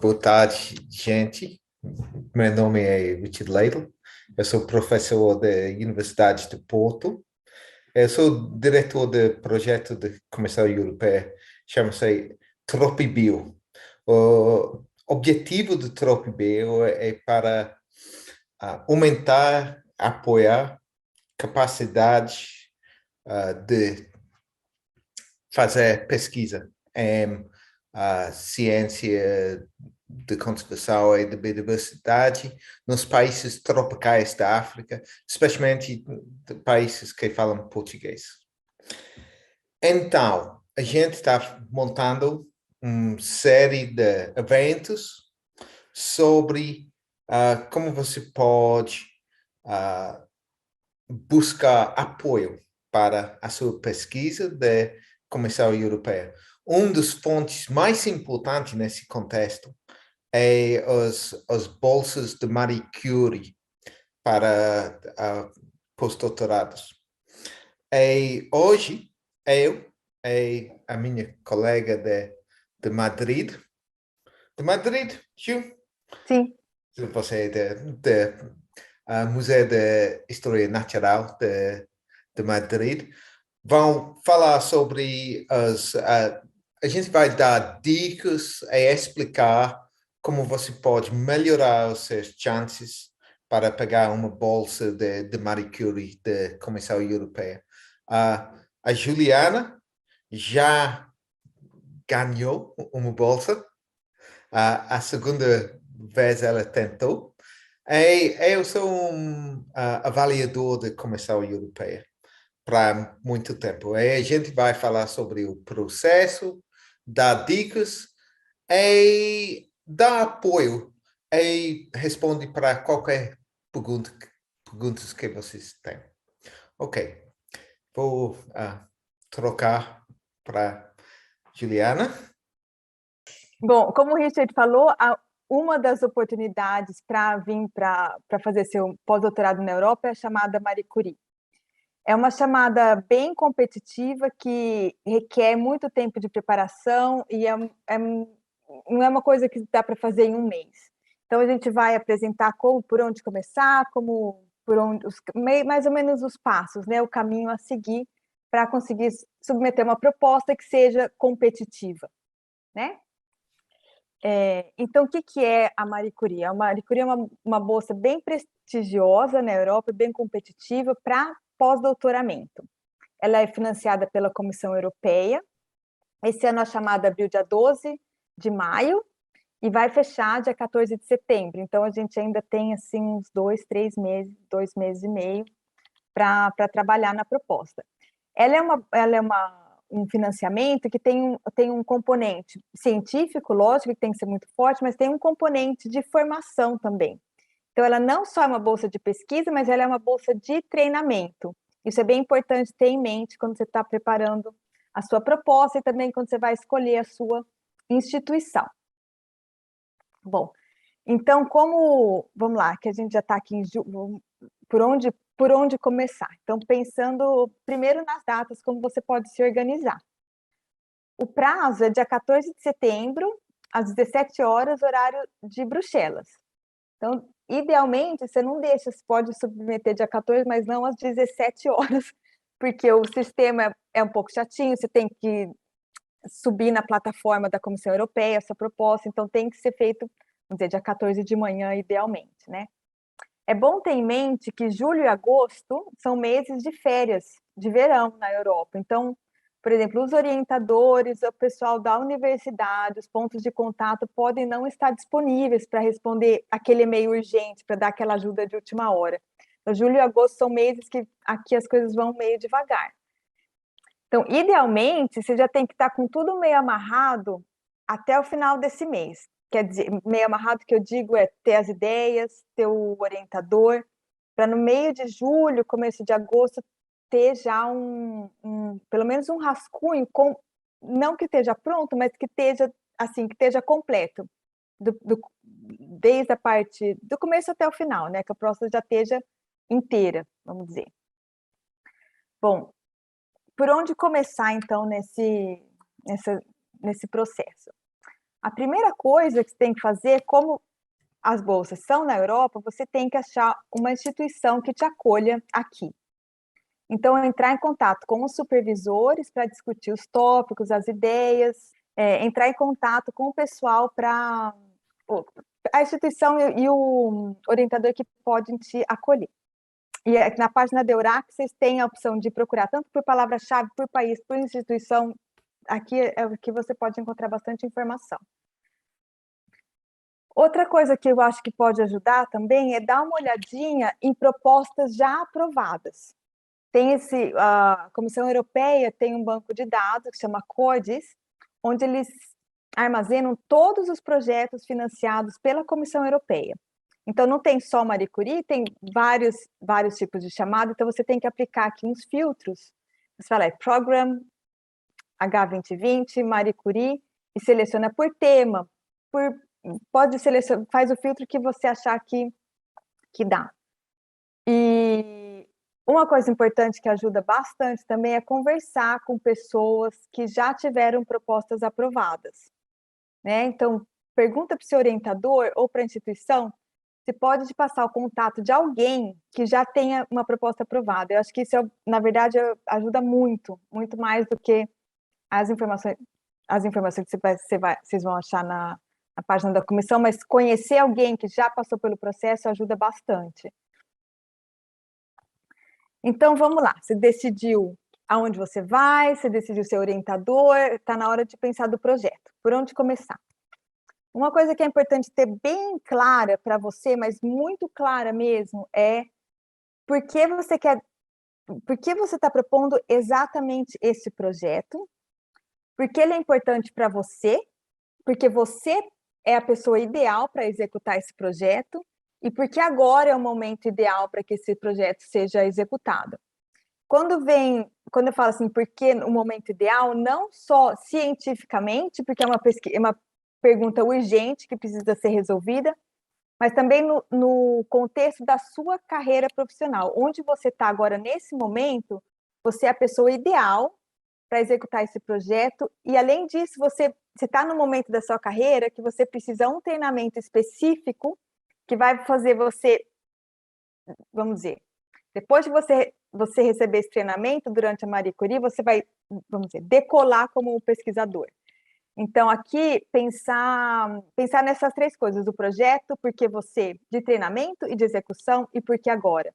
Boa tarde, gente. Meu nome é Richard Leitl. Eu sou professor da Universidade de Porto. Eu sou diretor do projeto da Comissão Europeia, chama-se TropiBio. O objetivo do TropiBio é para aumentar, apoiar capacidade de fazer pesquisa em ciência de conservação e de biodiversidade nos países tropicais da África, especialmente de países que falam português. Então, a gente está montando uma série de eventos sobre como você pode buscar apoio para a sua pesquisa da Comissão Europeia. Um dos fontes mais importantes nesse contexto é as bolsas de Marie Curie para pós-doutorados. E hoje, eu e a minha colega de Madrid, Ju, Sim. você é Museu de História Natural de Madrid, vão falar sobre a gente vai dar dicas e explicar como você pode melhorar os seus chances para pegar uma bolsa de Marie Curie da Comissão Europeia. A Juliana já ganhou uma bolsa. A segunda vez ela tentou. Eu sou um avaliador da Comissão Europeia para muito tempo. A gente vai falar sobre o processo, dar dicas e dar apoio e responde para qualquer perguntas que vocês têm. Ok, vou trocar para Juliana. Bom, como o Richard falou, uma das oportunidades para vir para fazer seu pós-doutorado na Europa é a chamada Marie Curie. É uma chamada bem competitiva que requer muito tempo de preparação e não é uma coisa que dá para fazer em um mês. Então, a gente vai apresentar por onde começar, mais ou menos os passos, né, o caminho a seguir para conseguir submeter uma proposta que seja competitiva, né? Então, o que é a Marie Curie? A Marie Curie é uma bolsa bem prestigiosa na Europa, bem competitiva para pós-doutoramento. Ela é financiada pela Comissão Europeia. Esse ano a chamada abriu dia 12 de maio e vai fechar dia 14 de setembro. Então, a gente ainda tem assim uns 2 meses e meio para trabalhar na proposta. Ela é um financiamento que tem um componente científico, lógico, que tem que ser muito forte, mas tem um componente de formação também. Então, ela não só é uma bolsa de pesquisa, mas ela é uma bolsa de treinamento. Isso é bem importante ter em mente quando você está preparando a sua proposta e também quando você vai escolher a sua instituição. Bom, então, vamos lá, que a gente já está aqui por onde começar? Então, pensando primeiro nas datas, como você pode se organizar. O prazo é dia 14 de setembro, às 17 horas, horário de Bruxelas. Então, idealmente, você não deixa, você pode submeter dia 14, mas não às 17 horas, porque o sistema é um pouco chatinho, você tem que subir na plataforma da Comissão Europeia essa proposta, então tem que ser feito, vamos dizer, dia 14 de manhã, idealmente, né? É bom ter em mente que julho e agosto são meses de férias de verão na Europa. Então, por exemplo, os orientadores, o pessoal da universidade, os pontos de contato podem não estar disponíveis para responder aquele e-mail urgente, para dar aquela ajuda de última hora. Então, julho e agosto são meses que aqui as coisas vão meio devagar. Então, idealmente, você já tem que estar com tudo meio amarrado até o final desse mês. Quer dizer, meio amarrado que eu digo é ter as ideias, ter o orientador, para no meio de julho, começo de agosto, ter já pelo menos um rascunho, não que esteja pronto, mas que esteja assim, que esteja completo, desde a parte do começo até o final, né? Que a proposta já esteja inteira, vamos dizer. Bom, por onde começar, então, nesse processo? A primeira coisa que você tem que fazer, como as bolsas são na Europa, você tem que achar uma instituição que te acolha aqui. Então, entrar em contato com os supervisores para discutir os tópicos, as ideias, entrar em contato com o pessoal para a instituição e o orientador que podem te acolher. E na página da Eurac, vocês têm a opção de procurar tanto por palavra-chave, por país, por instituição. Aqui é o que você pode encontrar bastante informação. Outra coisa que eu acho que pode ajudar também é dar uma olhadinha em propostas já aprovadas. A Comissão Europeia tem um banco de dados que chama CODIS, onde eles armazenam todos os projetos financiados pela Comissão Europeia. Então, não tem só Marie Curie, tem vários tipos de chamada, então você tem que aplicar aqui uns filtros. Você fala, Program, H2020, Marie Curie, e seleciona por tema, pode selecionar, faz o filtro que você achar que dá. E uma coisa importante que ajuda bastante também é conversar com pessoas que já tiveram propostas aprovadas, né? Então, pergunta para o seu orientador ou para a instituição se pode te passar o contato de alguém que já tenha uma proposta aprovada. Eu acho que isso, na verdade, ajuda muito, muito mais do que as informações que vocês vão achar na página da comissão, mas conhecer alguém que já passou pelo processo ajuda bastante. Então, vamos lá. Você decidiu aonde você vai, você decidiu ser orientador, está na hora de pensar do projeto. Por onde começar? Uma coisa que é importante ter bem clara para você, mas muito clara mesmo, é por que você está propondo exatamente esse projeto, porque ele é importante para você, porque você é a pessoa ideal para executar esse projeto, e porque agora é o momento ideal para que esse projeto seja executado. Quando eu falo assim, por que o momento ideal, não só cientificamente, porque é uma pergunta urgente que precisa ser resolvida, mas também no contexto da sua carreira profissional. Onde você está agora, nesse momento, você é a pessoa ideal para executar esse projeto, e além disso, você está no momento da sua carreira que você precisa de um treinamento específico que vai fazer você, vamos dizer, depois de você receber esse treinamento durante a Marie Curie, você vai, vamos dizer, decolar como pesquisador. Então, aqui, pensar nessas três coisas, o projeto, porque você, de treinamento e de execução, e porque agora.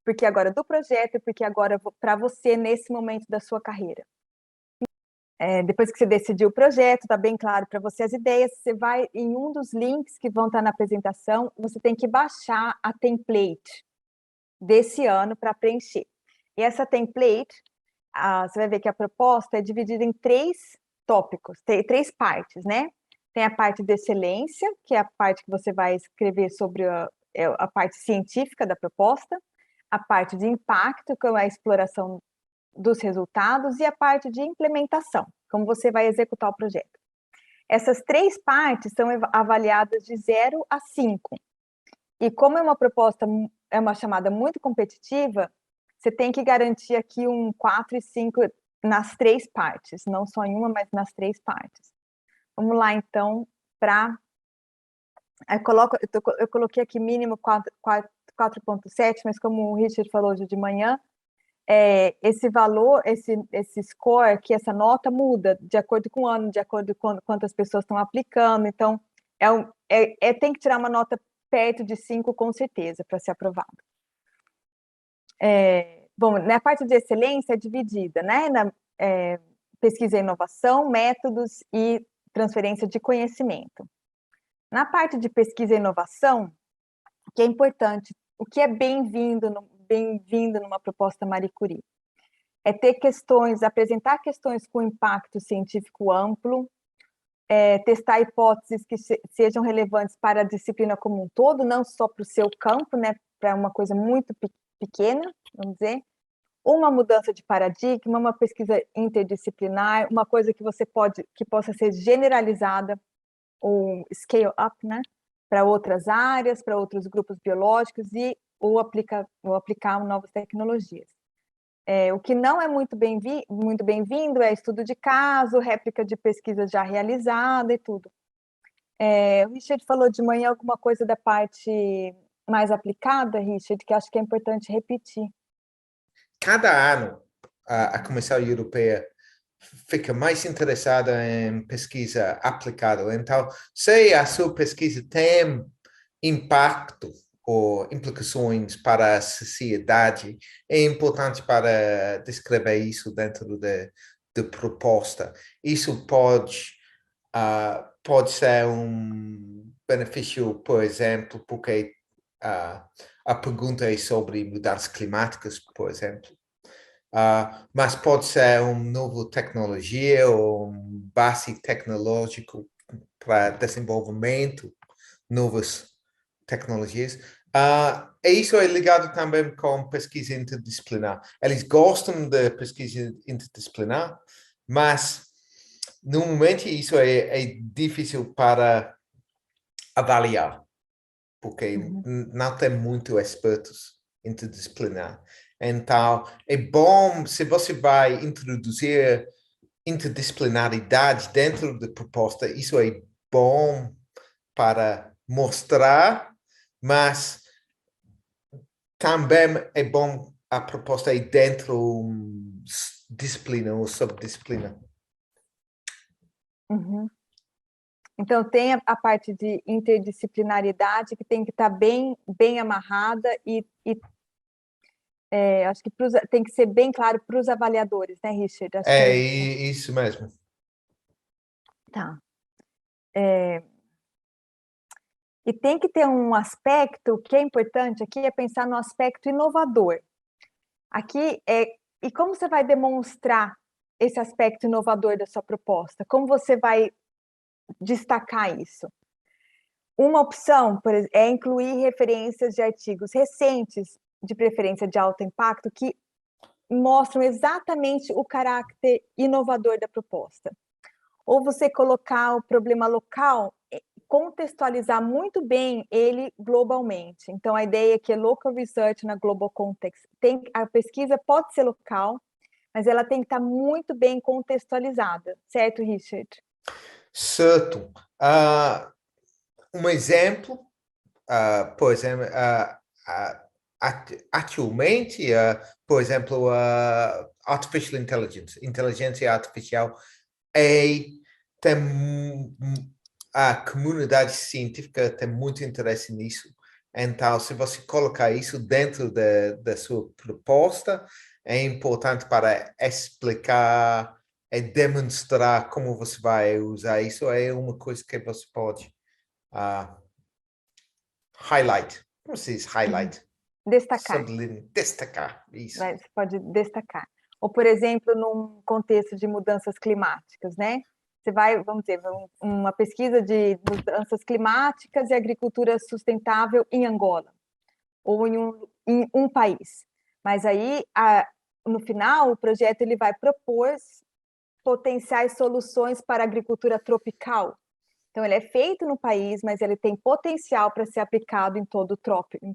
Porque agora do projeto e porque agora para você, nesse momento da sua carreira. Depois que você decidiu o projeto, está bem claro para você as ideias, você vai em um dos links que vão estar na apresentação, você tem que baixar a template desse ano para preencher. E essa template, você vai ver que a proposta é dividida em 3 tópicos, tem 3 partes, né? Tem a parte de excelência, que é a parte que você vai escrever sobre a parte científica da proposta, a parte de impacto, que é a exploração dos resultados, e a parte de implementação, como você vai executar o projeto. Essas 3 partes são avaliadas de 0 a 5. E como é uma proposta, é uma chamada muito competitiva, você tem que garantir aqui um 4 e 5 nas 3 partes, não só em uma, mas nas 3 partes. Vamos lá, então, para... Eu coloquei aqui mínimo 4,7, mas como o Richard falou hoje de manhã, esse valor, esse score, que essa nota muda de acordo com o ano, de acordo com quantas pessoas estão aplicando, então tem que tirar uma nota perto de 5 com certeza para ser aprovado. Bom, na parte de excelência é dividida, né, na pesquisa e inovação, métodos e transferência de conhecimento. Na parte de pesquisa e inovação, o que é importante, o que é bem-vindo numa proposta Marie Curie, é ter apresentar questões com impacto científico amplo, testar hipóteses que sejam relevantes para a disciplina como um todo, não só para o seu campo, né, para uma coisa muito pequena, vamos dizer, uma mudança de paradigma, uma pesquisa interdisciplinar, uma coisa que possa ser generalizada, ou scale up, né, para outras áreas, para outros grupos biológicos, ou aplicar novas tecnologias. O que não é muito bem-vindo é estudo de caso, réplica de pesquisa já realizada e tudo. O Richard falou de manhã alguma coisa da parte mais aplicada, Richard, que acho que é importante repetir. Cada ano, a Comissão Europeia fica mais interessada em pesquisa aplicada. Então, se a sua pesquisa tem impacto ou implicações para a sociedade, é importante para descrever isso dentro de proposta. Isso pode ser um benefício, por exemplo, porque a pergunta é sobre mudanças climáticas, por exemplo. Mas pode ser uma nova tecnologia ou um base tecnológico para desenvolvimento novas tecnologias. E isso é ligado também com pesquisa interdisciplinar. Eles gostam de pesquisa interdisciplinar, mas normalmente isso é difícil para avaliar, porque não tem muito expertos interdisciplinar. Então, é bom se você vai introduzir interdisciplinaridade dentro da proposta, isso é bom para mostrar, mas também é bom a proposta aí dentro disciplina ou subdisciplina. Uhum. Então, tem a parte de interdisciplinaridade que tem que estar bem amarrada e acho que tem que ser bem claro para os avaliadores, né, Richard? Acho É que isso mesmo. tá. E tem que ter um aspecto que é importante aqui, é pensar no aspecto inovador. Aqui e como você vai demonstrar esse aspecto inovador da sua proposta? Como você vai destacar isso? Uma opção é incluir referências de artigos recentes, de preferência de alto impacto, que mostram exatamente o caráter inovador da proposta. Ou você colocar o problema local, contextualizar muito bem ele globalmente. Então, a ideia é que local research na global context. A pesquisa pode ser local, mas ela tem que estar muito bem contextualizada, certo, Richard? Certo. Um exemplo, por exemplo, atualmente, por exemplo, artificial intelligence, inteligência artificial, a comunidade científica tem muito interesse nisso. Então, se você colocar isso dentro da sua proposta, é importante para explicar e demonstrar como você vai usar isso. É uma coisa que você pode highlight. Como se diz highlight? Destacar. Destacar, isso. Você pode destacar. Ou, por exemplo, num contexto de mudanças climáticas, né? Você vai, vamos dizer, uma pesquisa de mudanças climáticas e agricultura sustentável em Angola, ou em um país. Mas aí, no final, o projeto ele vai propor potenciais soluções para a agricultura tropical. Então, ele é feito no país, mas ele tem potencial para ser aplicado em todo o trópico,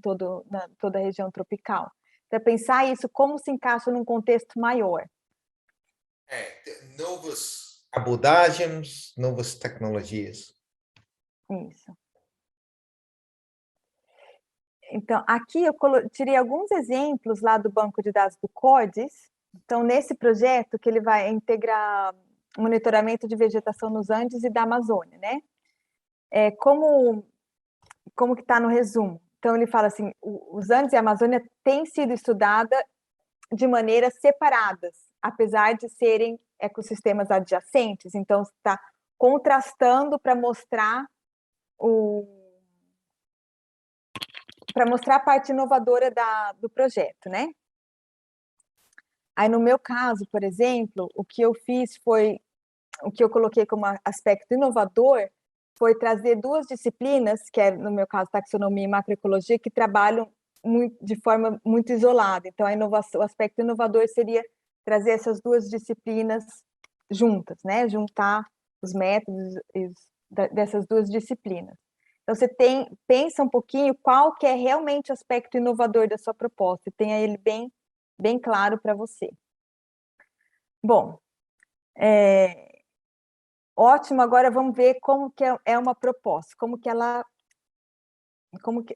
toda a região tropical. Para pensar isso, como se encaixa num contexto maior. Novas abordagens, novas tecnologias. Isso. Então, aqui eu tirei alguns exemplos lá do banco de dados do CODES. Então, nesse projeto, que ele vai integrar monitoramento de vegetação nos Andes e da Amazônia, né? Como que está no resumo? Então, ele fala assim, os Andes e a Amazônia têm sido estudadas de maneiras separadas, apesar de serem ecossistemas adjacentes. Então, está contrastando para mostrar a parte inovadora do projeto, né? Aí, no meu caso, por exemplo, o que eu fiz foi, o que eu coloquei como aspecto inovador, foi trazer duas disciplinas, que é, no meu caso, taxonomia e macroecologia, que trabalham de forma muito isolada. Então, o aspecto inovador seria trazer essas duas disciplinas juntas, né? Juntar os métodos dessas duas disciplinas. Então, você pensa um pouquinho qual que é realmente o aspecto inovador da sua proposta, e tenha ele bem claro para você. Bom, Ótimo, agora vamos ver como que é uma proposta,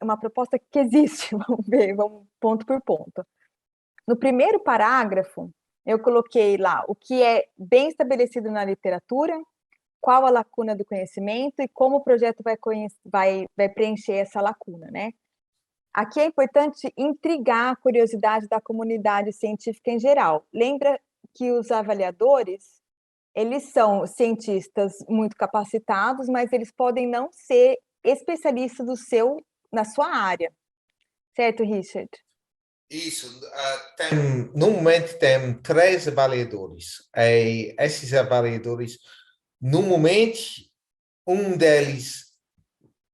uma proposta que existe, vamos ver, vamos ponto por ponto. No primeiro parágrafo, eu coloquei lá o que é bem estabelecido na literatura, qual a lacuna do conhecimento e como o projeto vai preencher essa lacuna, né? Aqui é importante intrigar a curiosidade da comunidade científica em geral. Lembra que os avaliadores, eles são cientistas muito capacitados, mas eles podem não ser especialistas na sua área. Certo, Richard? Isso. No momento tem 3 avaliadores. E esses avaliadores, no momento, um deles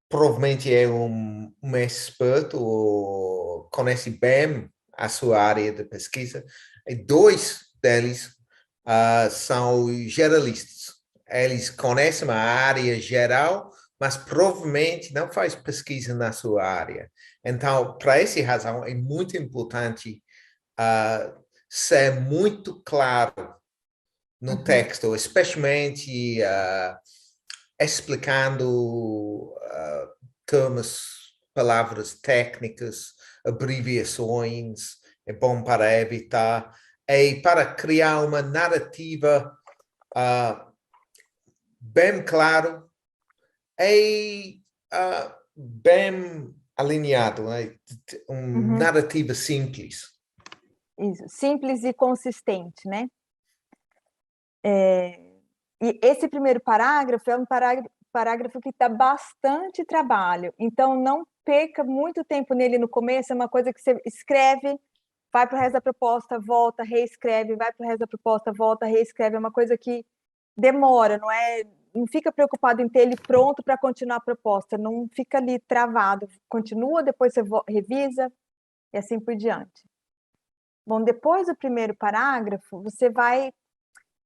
provavelmente é um experto ou conhece bem a sua área de pesquisa. E 2 deles são generalistas. Eles conhecem a área geral, mas provavelmente não faz pesquisa na sua área. Então, para essa razão, é muito importante ser muito claro no texto, especialmente explicando termos, palavras técnicas, abreviações, é bom para evitar, e para criar uma narrativa bem claro e bem alinhado, né? Narrativa simples. Isso, simples e consistente, né? E esse primeiro parágrafo é um parágrafo que dá bastante trabalho, então não perca muito tempo nele no começo, é uma coisa que você escreve, vai para o resto da proposta, volta, reescreve, vai para o resto da proposta, volta, reescreve, é uma coisa que demora, não fica preocupado em ter ele pronto para continuar a proposta, não fica ali travado, continua, depois você revisa e assim por diante. Bom, depois do primeiro parágrafo, você vai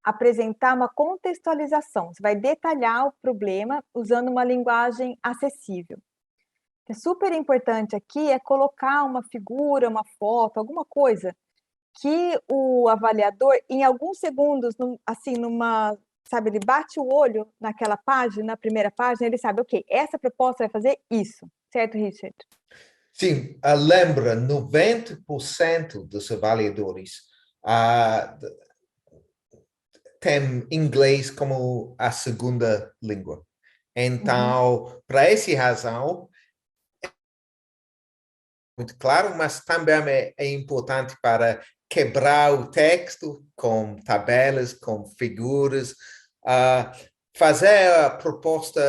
apresentar uma contextualização, você vai detalhar o problema usando uma linguagem acessível. O que é super importante aqui é colocar uma figura, uma foto, alguma coisa que o avaliador, em alguns segundos, assim, sabe, ele bate o olho naquela página, na primeira página, ele sabe, ok, essa proposta vai fazer isso, certo, Richard? Sim, lembra, 90% dos avaliadores tem inglês como a segunda língua. Então, para essa razão, muito claro, mas também é importante para quebrar o texto com tabelas, com figuras, fazer a proposta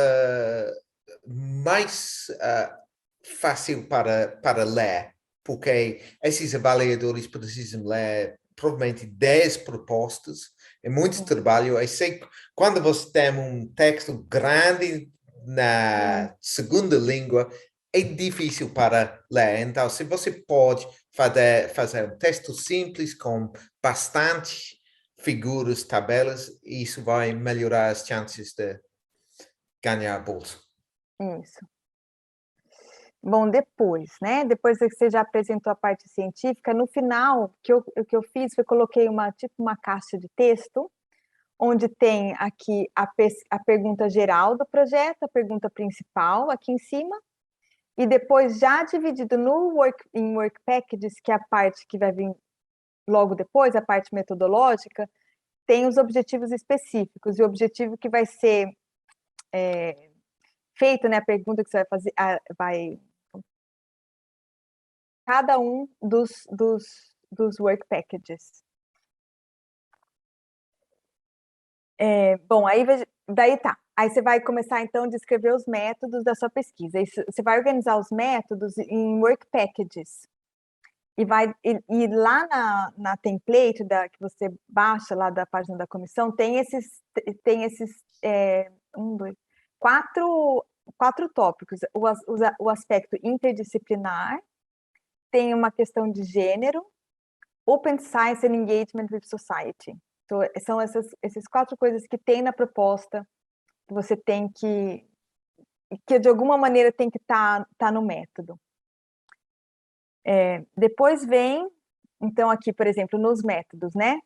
mais fácil para ler, porque esses avaliadores precisam ler provavelmente 10 propostas, é muito trabalho. Eu sei que quando você tem um texto grande na segunda língua, é difícil para ler. Então, se você pode fazer um texto simples com bastante figuras, tabelas, isso vai melhorar as chances de ganhar a bolsa. Isso. Bom, depois, né? Depois que você já apresentou a parte científica, no final, o que eu fiz foi coloquei tipo uma caixa de texto, onde tem aqui a pergunta geral do projeto, a pergunta principal aqui em cima, e depois já dividido em work packages, que é a parte que vai vir logo depois, a parte metodológica, tem os objetivos específicos, e o objetivo que vai ser feito, né, a pergunta que você vai fazer, cada um dos work packages. Bom, daí tá. Aí você vai começar, então, a descrever os métodos da sua pesquisa. Você vai organizar os métodos em work packages. E lá na template que você baixa lá da página da comissão, tem esses quatro tópicos. O aspecto interdisciplinar, tem uma questão de gênero, Open Science and Engagement with Society. Então, são essas 4 coisas que tem na proposta, que você tem que de alguma maneira tem que estar no método. Depois vem, então aqui, por exemplo, nos métodos, né?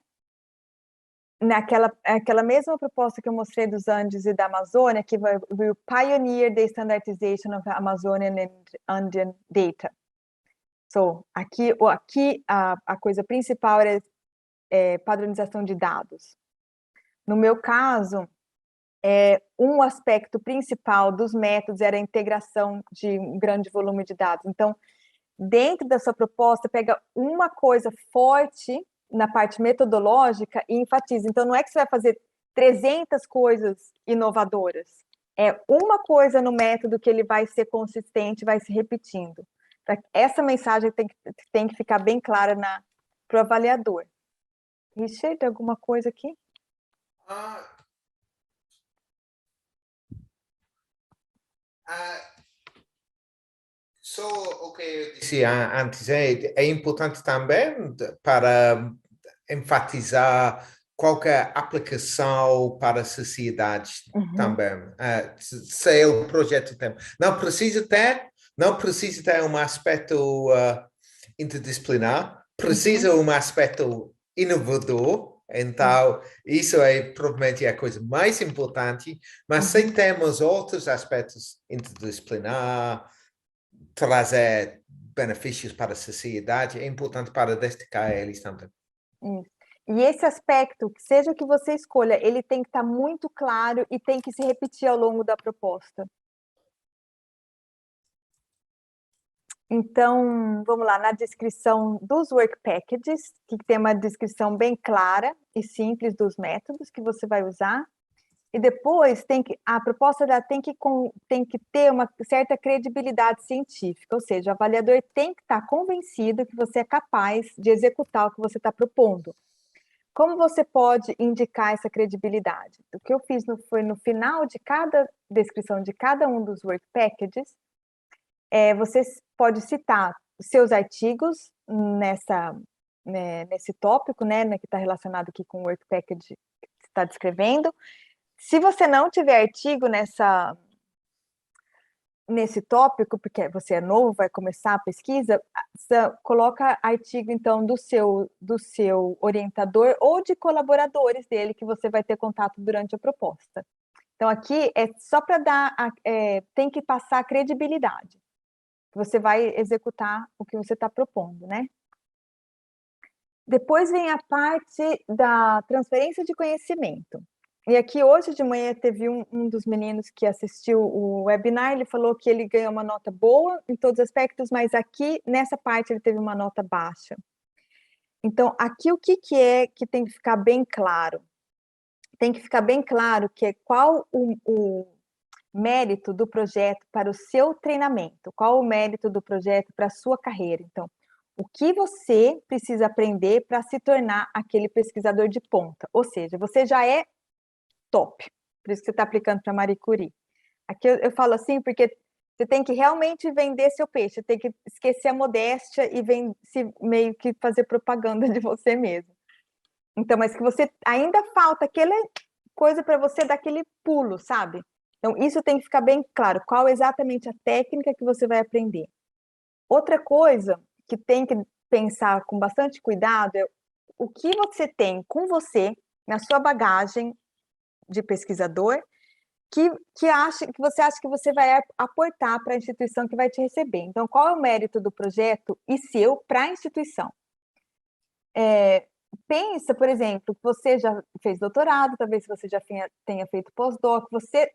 aquela mesma proposta que eu mostrei dos Andes e da Amazônia, que will pioneer the standardization of Amazonian and Andean data. So, aqui a coisa principal é padronização de dados. No meu caso, um aspecto principal dos métodos era a integração de um grande volume de dados. Então, dentro da sua proposta, pega uma coisa forte na parte metodológica e enfatiza. Então, não é que você vai fazer 300 coisas inovadoras. É uma coisa no método que ele vai ser consistente, vai se repetindo. Essa mensagem tem que ficar bem clara para o avaliador. Richard, alguma coisa aqui? Só o que eu disse antes é importante também para enfatizar qualquer aplicação para a sociedade também. Se o projeto tem. Não precisa ter um aspecto interdisciplinar, precisa um aspecto inovador. Então, isso provavelmente a coisa mais importante, mas se temos outros aspectos interdisciplinar, trazer benefícios para a sociedade, é importante para destacar eles também. E esse aspecto, seja o que você escolha, ele tem que estar muito claro e tem que se repetir ao longo da proposta. Então, vamos lá, na descrição dos work packages, que tem uma descrição bem clara e simples dos métodos que você vai usar. E depois a proposta tem que ter uma certa credibilidade científica, ou seja, o avaliador tem que estar convencido que você é capaz de executar o que você está propondo. Como você pode indicar essa credibilidade? O que eu fiz foi no final de cada descrição de cada um dos work packages, você pode citar seus artigos nesse tópico, né, que está relacionado aqui com o work package que você está descrevendo. Se você não tiver artigo nesse tópico, porque você é novo, vai começar a pesquisa, coloca artigo, então, do seu orientador ou de colaboradores dele que você vai ter contato durante a proposta. Então, aqui é só para tem que passar credibilidade. Você vai executar o que você está propondo, né? Depois vem a parte da transferência de conhecimento. E aqui, hoje de manhã, teve um dos meninos que assistiu o webinar, ele falou que ele ganhou uma nota boa em todos os aspectos, mas aqui, nessa parte, ele teve uma nota baixa. Então, aqui, o que é que tem que ficar bem claro? Tem que ficar bem claro que qual o mérito do projeto para o seu treinamento, qual o mérito do projeto para a sua carreira. Então, o que você precisa aprender para se tornar aquele pesquisador de ponta? Ou seja, você já é top, por isso que você está aplicando para Marie Curie. Aqui eu falo assim porque você tem que realmente vender seu peixe, tem que esquecer a modéstia e meio que fazer propaganda de você mesmo. Então, mas que você ainda falta aquela coisa para você dar aquele pulo, sabe? Então, isso tem que ficar bem claro, qual exatamente a técnica que você vai aprender. Outra coisa que tem que pensar com bastante cuidado é o que você tem com você, na sua bagagem de pesquisador, que você acha que você vai aportar para a instituição que vai te receber. Então, qual é o mérito do projeto e seu para a instituição? Pensa, por exemplo, que você já fez doutorado, talvez você já tenha feito pós-doc, você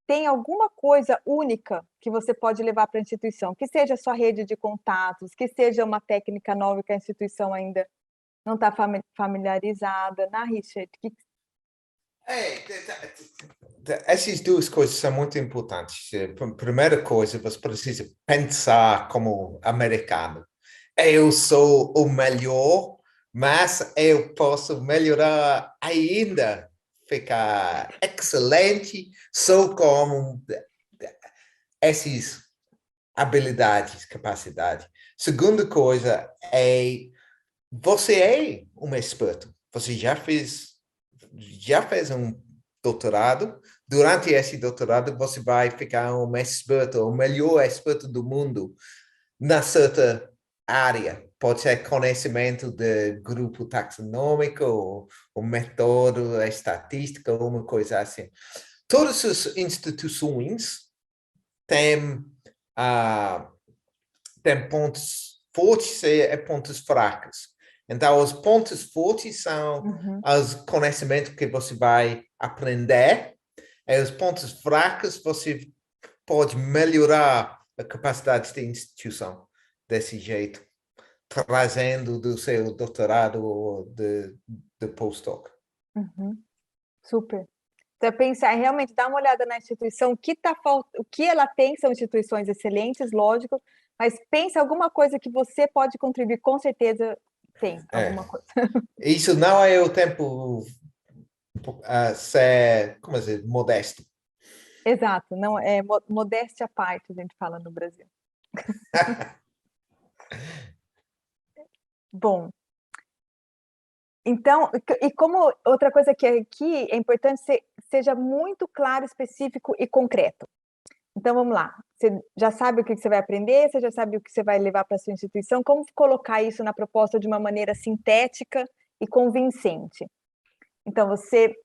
tem alguma coisa única que você pode levar para a instituição, que seja a sua rede de contatos, que seja uma técnica nova que a instituição ainda não está familiarizada. Richard? Essas duas coisas são muito importantes. Primeira coisa, você precisa pensar como americano. Eu sou o melhor, mas eu posso melhorar ainda, ficar excelente só com essas habilidades, capacidade. Segunda coisa você é um experto. Você já fez um doutorado. Durante esse doutorado, você vai ficar um experto, o melhor experto do mundo na certa área. Pode ser conhecimento do grupo taxonômico ou método estatístico, uma coisa assim. Todas as instituições têm, têm pontos fortes e pontos fracos. Então, os pontos fortes são os conhecimentos que você vai aprender, e os pontos fracos você pode melhorar a capacidade da instituição desse jeito, trazendo do seu doutorado ou de postdoc. Super. Então, pensar, realmente dar uma olhada na instituição, o que ela tem são instituições excelentes, lógico, mas pensa alguma coisa que você pode contribuir, com certeza tem alguma coisa. Isso não é o tempo ser, como dizer, modesto. Exato, não é modéstia à parte, a gente fala no Brasil. Bom, então, e como outra coisa que aqui é importante, seja muito claro, específico e concreto. Então, vamos lá. Você já sabe o que você vai aprender, você já sabe o que você vai levar para a sua instituição, como colocar isso na proposta de uma maneira sintética e convincente? Então, você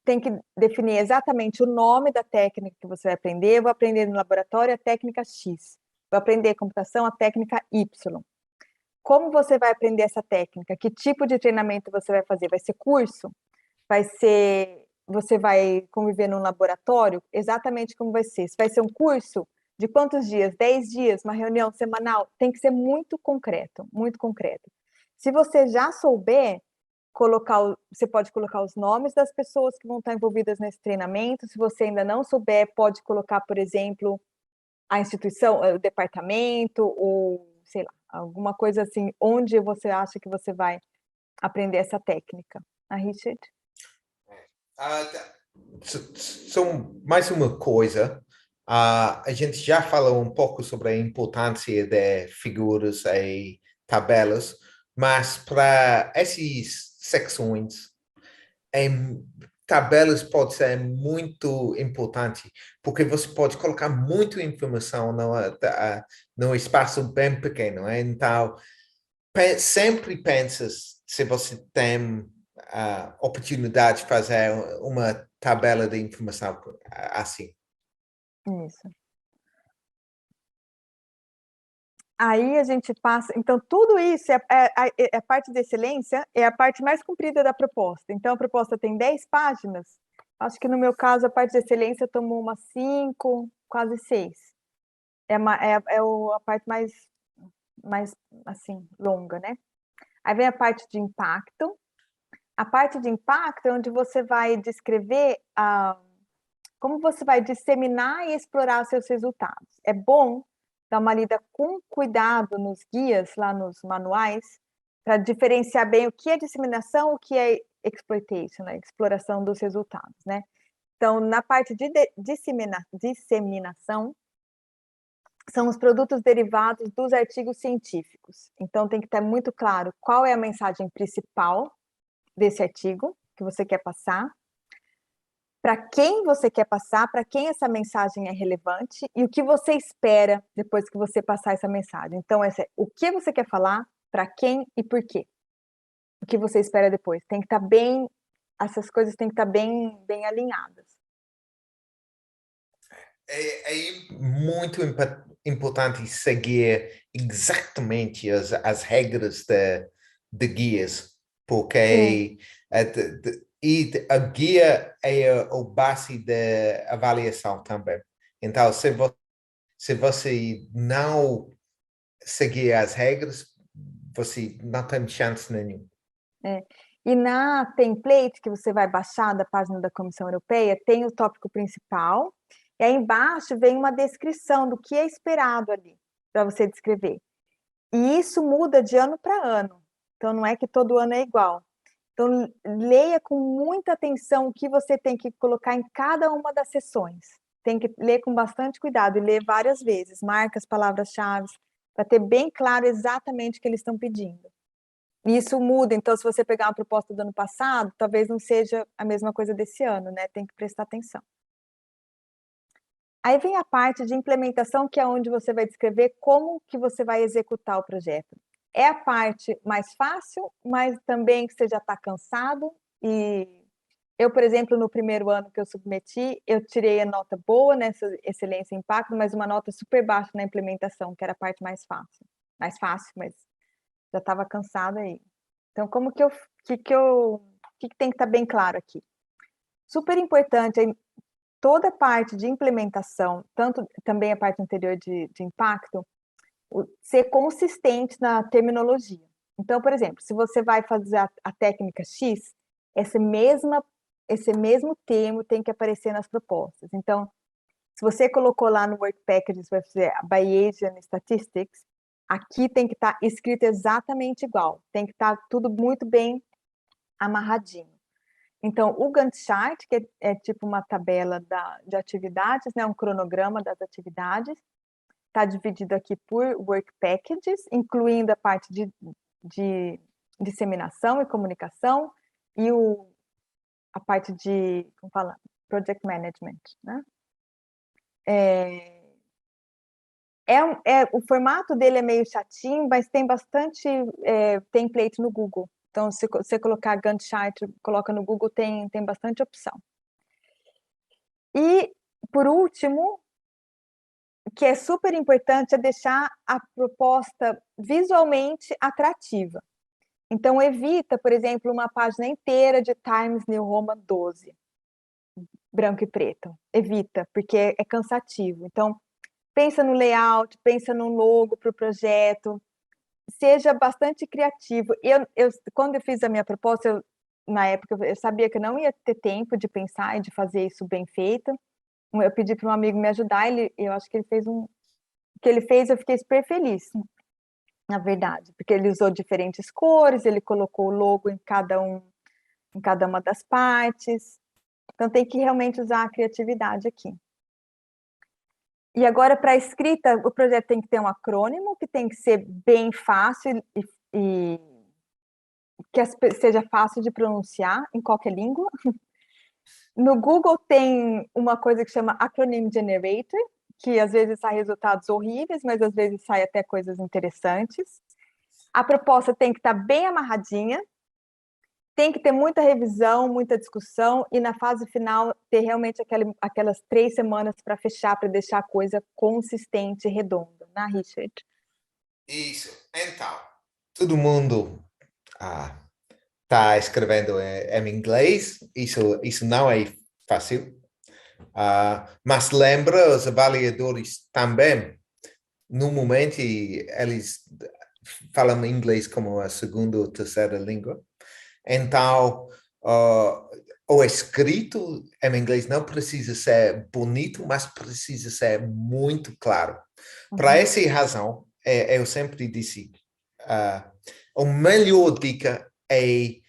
tem que definir exatamente o nome da técnica que você vai aprender. Eu vou aprender no laboratório a técnica X. Vou aprender computação a técnica Y. Como você vai aprender essa técnica? Que tipo de treinamento você vai fazer? Vai ser curso? Você vai conviver num laboratório? Exatamente como vai ser. Se vai ser um curso, de quantos dias? 10 dias? Uma reunião semanal? Tem que ser muito concreto, muito concreto. Se você já souber, você pode colocar os nomes das pessoas que vão estar envolvidas nesse treinamento. Se você ainda não souber, pode colocar, por exemplo, a instituição, o departamento, ou sei lá, alguma coisa assim, onde você acha que você vai aprender essa técnica. A Richard? São mais uma coisa. A gente já falou um pouco sobre a importância de figuras e tabelas, mas para essas secções, tabelas pode ser muito importante, porque você pode colocar muita informação no espaço bem pequeno. Então, sempre pensas se você tem a oportunidade de fazer uma tabela de informação assim. Isso. Aí a gente passa. Então, tudo isso, a parte de excelência é a parte mais comprida da proposta. Então, a proposta tem 10 páginas. Acho que no meu caso, a parte de excelência tomou umas 5, quase 6. A parte mais assim, longa, né? Aí vem a parte de impacto. A parte de impacto é onde você vai descrever como você vai disseminar e explorar seus resultados. É bom dar uma lida com cuidado nos guias, lá nos manuais, para diferenciar bem o que é disseminação, o que é exploitation, né? Exploração dos resultados, né? Então, na parte de disseminação, são os produtos derivados dos artigos científicos. Então, tem que estar muito claro qual é a mensagem principal desse artigo que você quer passar, para quem você quer passar, para quem essa mensagem é relevante e o que você espera depois que você passar essa mensagem. Então, o que você quer falar, para quem e por quê. O que você espera depois. Tem que estar bem, essas coisas têm que estar bem alinhadas. É muito importante seguir exatamente as regras de guias, porque a guia é a base da avaliação também. Então, se você não seguir as regras, você não tem chance nenhuma. E na template que você vai baixar da página da Comissão Europeia, tem o tópico principal, e aí embaixo vem uma descrição do que é esperado ali, para você descrever. E isso muda de ano para ano, então não é que todo ano é igual. Então, leia com muita atenção o que você tem que colocar em cada uma das sessões. Tem que ler com bastante cuidado e ler várias vezes, marca as palavras-chave, para ter bem claro exatamente o que eles estão pedindo. E isso muda, então, se você pegar uma proposta do ano passado, talvez não seja a mesma coisa desse ano, né? Tem que prestar atenção. Aí vem a parte de implementação, que é onde você vai descrever como que você vai executar o projeto. É a parte mais fácil, mas também que você já está cansado. E eu, por exemplo, no primeiro ano que eu submeti, eu tirei a nota boa nessa excelência e impacto, mas uma nota super baixa na implementação, que era a parte mais fácil. Mais fácil, mas já estava cansada aí. Então, como que que tem que estar bem claro aqui? Super importante toda a parte de implementação, tanto também a parte anterior de impacto, ser consistente na terminologia. Então, por exemplo, se você vai fazer a técnica X, esse mesmo termo tem que aparecer nas propostas. Então, se você colocou lá no Work Packages, vai fazer Bayesian Statistics, aqui tem que estar escrito exatamente igual, tem que estar tudo muito bem amarradinho. Então, o Gantt chart, que é tipo uma tabela de atividades, né, um cronograma das atividades, está dividido aqui por Work Packages, incluindo a parte de disseminação e comunicação e a parte de, como fala, Project Management, né? O formato dele é meio chatinho, mas tem bastante template no Google. Então, se você colocar Gantt chart, coloca no Google, tem bastante opção. E, por último, que é super importante, é deixar a proposta visualmente atrativa. Então, evita, por exemplo, uma página inteira de Times New Roman 12, branco e preto. Evita, porque é cansativo. Então, pensa no layout, pensa no logo para o projeto, seja bastante criativo. Quando eu fiz a minha proposta, na época, eu sabia que eu não ia ter tempo de pensar e de fazer isso bem feito. Eu pedi para um amigo me ajudar, eu acho que ele fez o que ele fez, eu fiquei super feliz, na verdade, porque ele usou diferentes cores, ele colocou o logo em cada uma das partes. Então tem que realmente usar a criatividade aqui. E agora, para a escrita, o projeto tem que ter um acrônimo, que tem que ser bem fácil e que seja fácil de pronunciar em qualquer língua. No Google tem uma coisa que chama Acronym Generator, que às vezes sai resultados horríveis, mas às vezes sai até coisas interessantes. A proposta tem que estar bem amarradinha, tem que ter muita revisão, muita discussão, e na fase final ter realmente aquelas 3 semanas para fechar, para deixar a coisa consistente e redonda, né, Richard? Isso. Então, todo mundo está escrevendo em inglês, isso não é fácil. Mas lembra, os avaliadores também, no momento, eles falam inglês como a segunda ou terceira língua. Então, o escrito em inglês não precisa ser bonito, mas precisa ser muito claro. Para essa razão, eu sempre disse, a melhor dica é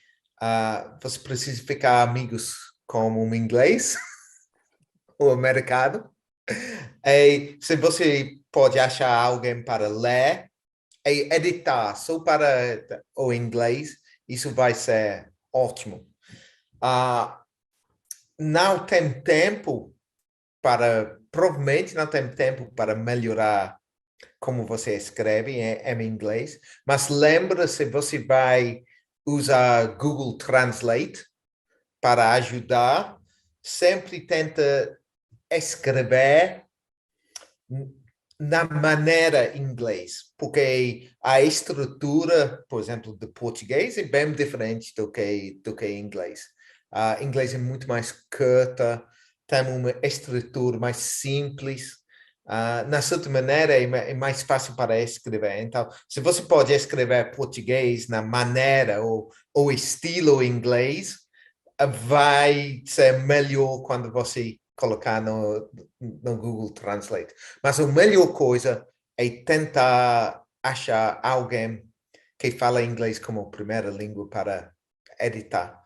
você precisa ficar amigos com um inglês, o mercado. Se você pode achar alguém para ler e editar só para o inglês, isso vai ser ótimo. Não tem tempo provavelmente não tem tempo para melhorar como você escreve em inglês, mas lembra-se, você vai usar Google Translate para ajudar, sempre tenta escrever na maneira inglês, porque a estrutura, por exemplo, de português é bem diferente do que inglês. Inglês é muito mais curta, tem uma estrutura mais simples. Na certa maneira, é mais fácil para escrever. Então, se você pode escrever português na maneira ou estilo inglês, vai ser melhor quando você colocar no Google Translate. Mas a melhor coisa é tentar achar alguém que fala inglês como primeira língua para editar.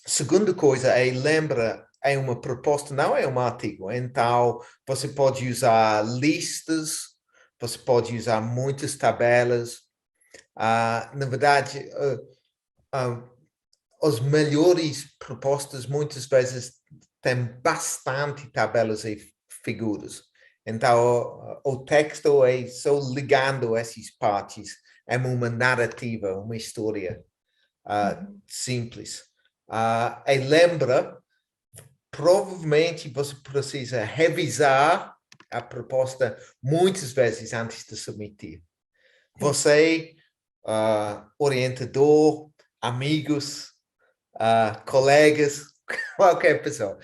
Segunda coisa é, lembra, é uma proposta, não é um artigo. Então, você pode usar listas, você pode usar muitas tabelas. Na verdade, as melhores propostas muitas vezes tem bastante tabelas e figuras. Então, o texto é só ligando essas partes. É uma narrativa, uma história simples. E lembra, provavelmente você precisa revisar a proposta muitas vezes antes de submeter. Você, orientador, amigos, colegas, qualquer pessoa.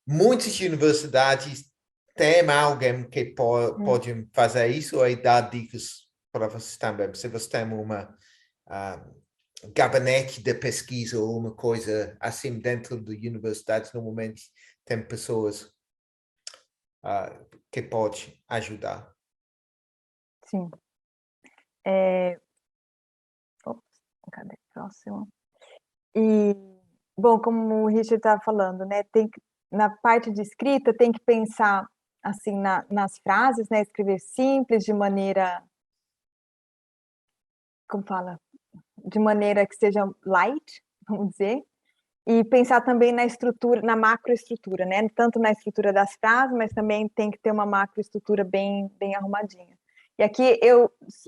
Muitas universidades têm alguém que pode fazer isso e dar dicas para vocês também. Se você tem uma gabinete de pesquisa ou uma coisa assim dentro da universidade, normalmente tem pessoas que podem ajudar. Sim. Cadê? Próximo. E, bom, como o Richard estava falando, né, na parte de escrita tem que pensar assim nas frases, né, escrever simples, de maneira, como fala? De maneira que seja light, vamos dizer, e pensar também na estrutura, na macroestrutura, né, tanto na estrutura das frases, mas também tem que ter uma macroestrutura bem arrumadinha. E aqui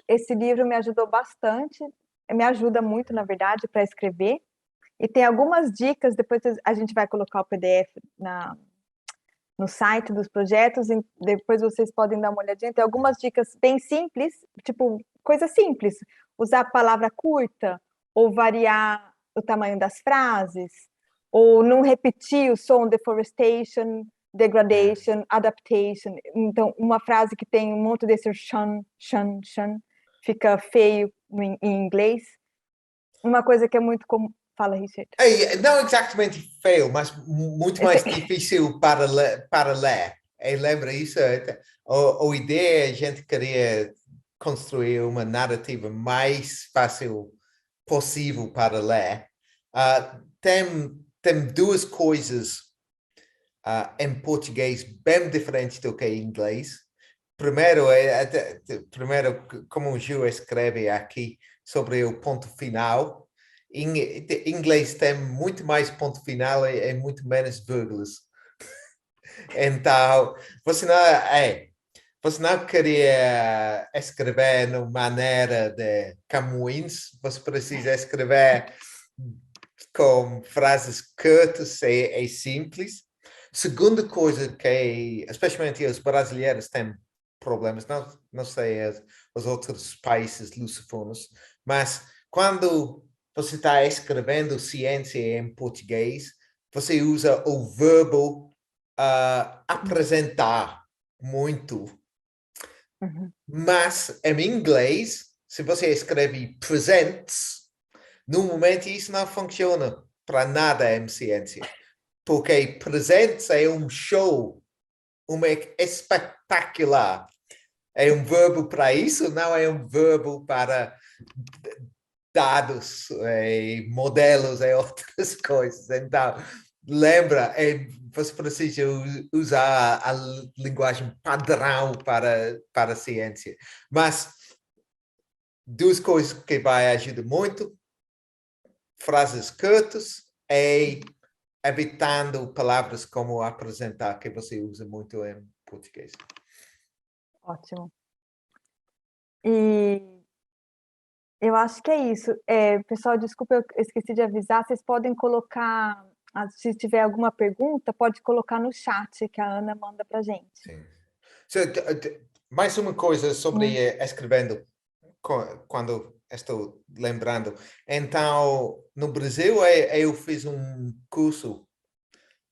esse livro me ajudou bastante, me ajuda muito, na verdade, para escrever. E tem algumas dicas, depois a gente vai colocar o PDF no site dos projetos, e depois vocês podem dar uma olhadinha. Tem algumas dicas bem simples, tipo, coisa simples. Usar a palavra curta, ou variar o tamanho das frases, ou não repetir o som deforestation, degradation, adaptation. Então, uma frase que tem um monte desse shun, fica feio em inglês. Uma coisa que é muito comum. Fala, Richard. Não exatamente feio, mas muito mais difícil para ler. Lembra isso? A ideia a gente queria construir uma narrativa mais fácil possível para ler. Tem duas coisas em português bem diferentes do que em inglês. Primeiro, como o Gil escreve aqui sobre o ponto final. Em inglês tem muito mais ponto final e muito menos vírgulas. Então, você não queria escrever de maneira de Camões, você precisa escrever com frases curtas e simples. Segunda coisa que, especialmente os brasileiros têm problemas, não sei os outros países lusófonos, mas quando você está escrevendo ciência em português, você usa o verbo apresentar muito. Mas em inglês, se você escreve presents, normalmente isso não funciona para nada em ciência. Porque presents é um show, uma espetacular. É um verbo para isso, não é um verbo para dados, modelos e outras coisas. Então, lembra, você precisa usar a linguagem padrão para a ciência. Mas duas coisas que vai ajudar muito, frases curtas e evitando palavras como apresentar, que você usa muito em português. Ótimo. E eu acho que é isso. Pessoal, desculpa, eu esqueci de avisar, vocês podem colocar, se tiver alguma pergunta, pode colocar no chat que a Ana manda para a gente. Sim. Mais uma coisa sobre escrevendo, quando estou lembrando. Então, no Brasil, eu fiz um curso,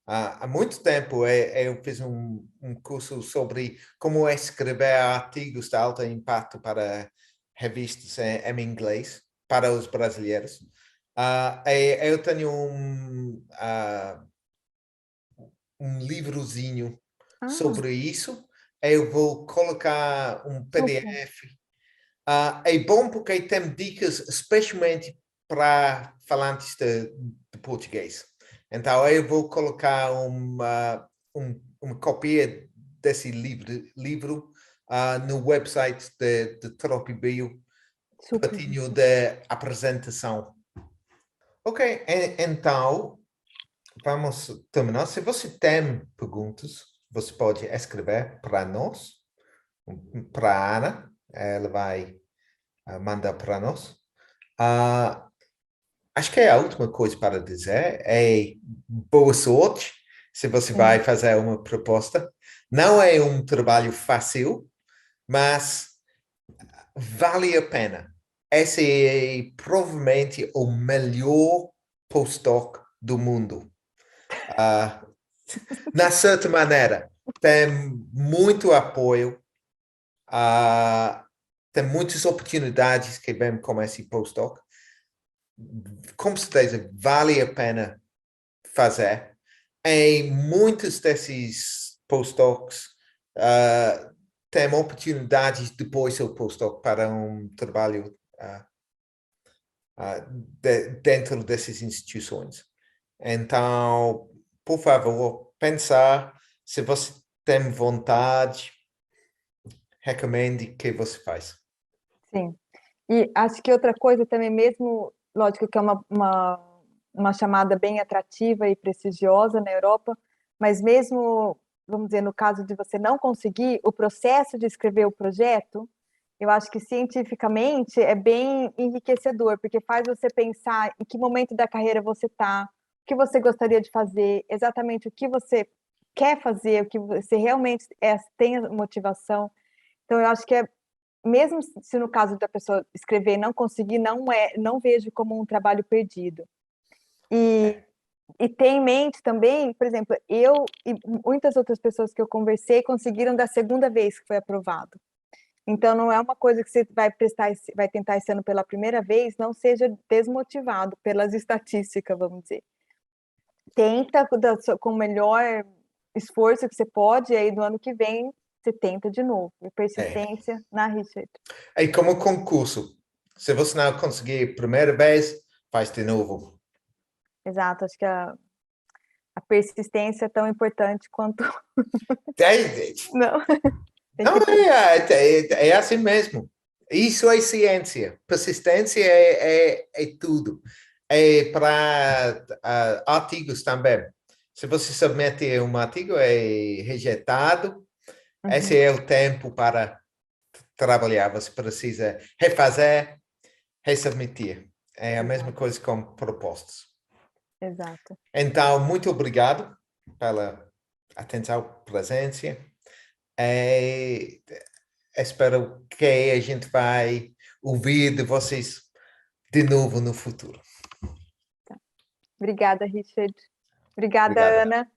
há muito tempo, eu fiz um curso sobre como escrever artigos de alto impacto para revistas em inglês, para os brasileiros. Eu tenho um livrozinho sobre isso. Eu vou colocar um PDF. É bom porque tem dicas especialmente para falantes de português. Então, eu vou colocar uma cópia desse livro no website de Tropibio, pertinho da apresentação. Ok, então, vamos terminar. Se você tem perguntas, você pode escrever para nós, para a Ana, ela vai mandar para nós. Acho que é a última coisa para dizer é boa sorte se você vai fazer uma proposta. Não é um trabalho fácil, mas vale a pena. Esse é provavelmente o melhor postdoc do mundo. Na certa maneira, tem muito apoio, tem muitas oportunidades que vêm com esse postdoc. Com certeza, vale a pena fazer. Em muitos desses postdocs, tem oportunidades depois do postdoc para um trabalho dentro dessas instituições. Então, por favor, pensar se você tem vontade, recomende que você faz. Sim. E acho que outra coisa também, mesmo, lógico que é uma chamada bem atrativa e prestigiosa na Europa, mas mesmo, vamos dizer, no caso de você não conseguir, o processo de escrever o projeto, eu acho que cientificamente é bem enriquecedor, porque faz você pensar em que momento da carreira você está, o que você gostaria de fazer, exatamente o que você quer fazer, o que você realmente tem motivação. Então, eu acho que mesmo se no caso da pessoa escrever e não conseguir, não vejo como um trabalho perdido. E ter em mente também, por exemplo, eu e muitas outras pessoas que eu conversei conseguiram da segunda vez que foi aprovado. Então, não é uma coisa que você vai tentar esse ano pela primeira vez, não seja desmotivado pelas estatísticas, vamos dizer. Tenta com o melhor esforço que você pode, e aí do ano que vem você tenta de novo. Persistência na Richard. É como concurso. Se você não conseguir a primeira vez, faz de novo. Exato, acho que a persistência é tão importante quanto. Não, Não, tem que ter. é assim mesmo. Isso é ciência. Persistência é tudo. É para artigos também. Se você submete um artigo, é rejeitado. Esse Uhum, é o tempo para trabalhar. Você precisa refazer, resubmeter. É a mesma exato, coisa com propostas. exato. Então, muito obrigado pela atenção, presença. É, espero que a gente vai ouvir de vocês de novo no futuro. Obrigada, Richard. Obrigada, Obrigado. Ana.